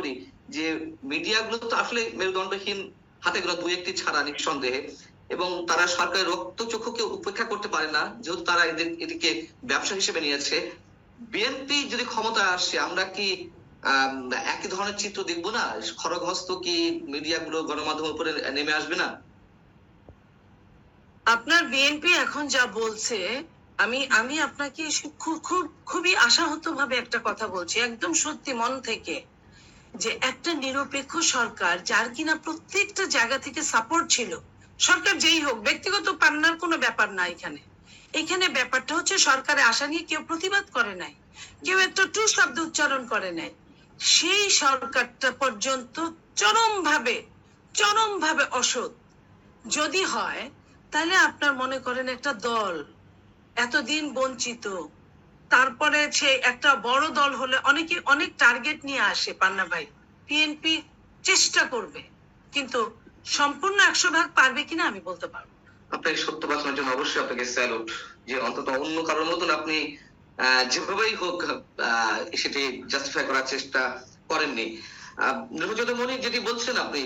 করি যে মিডিয়াগুলো তো আসলে মেরুদণ্ডহীন, হাতে গোনা দুই একটি ছাড়া নিঃসন্দেহে, এবং তারা সরকারের রক্তচক্ষুকে উপেক্ষা করতে পারে না, যেহেতু তারা এটিকে ব্যবসা হিসেবে নিয়েছে। বিএনপি যদি ক্ষমতায় আসে, আমরা কি আম একই ধরনের চিত্র দেখব না? খড়গহস্ত কি মিডিয়াগুলো গণমাধ্যমের উপরে নেমে আসবে না? আপনার বিএনপি এখন যা বলছে, আমি আমি আপনাকে খুবই আশাহত ভাবে একটা কথা বলছি, একদম সত্যি মন থেকে, যে একটা নিরপেক্ষ সরকার যার কিনা প্রত্যেকটা জায়গা থেকে সাপোর্ট ছিল, সরকার যেই হোক, ব্যক্তিগত পান্নার কোনো ব্যাপার না এখানে। এখানে ব্যাপারটা হচ্ছে সরকারে আসা নিয়ে কেউ প্রতিবাদ করে নাই, কেউ একটা টু শব্দ উচ্চারণ করে নাই। সেই সরকারটা পর্যন্ত চরম ভাবে অসৎ যদি হয়, তাহলে আপনার মনে করেন একটা দল এতদিন বঞ্চিত, তারপরে সে একটা বড় দল হলে অনেকে অনেক টার্গেট নিয়ে আসে। পান্না ভাই, বিএনপি চেষ্টা করবে, কিন্তু সম্পূর্ণ 100 ভাগ পারবে কিনা আমি বলতে পারবো না। আপনার সত্য বাঁচানোর জন্য অবশ্যই আপনাকে স্যালুট, যে অন্তত অন্য কারোর মতন আপনি যেভাবেই হোক সেটি জাস্টিফাই করার চেষ্টা করেননি। নির্বাচিত মনি যেটি বলছেন আপনি,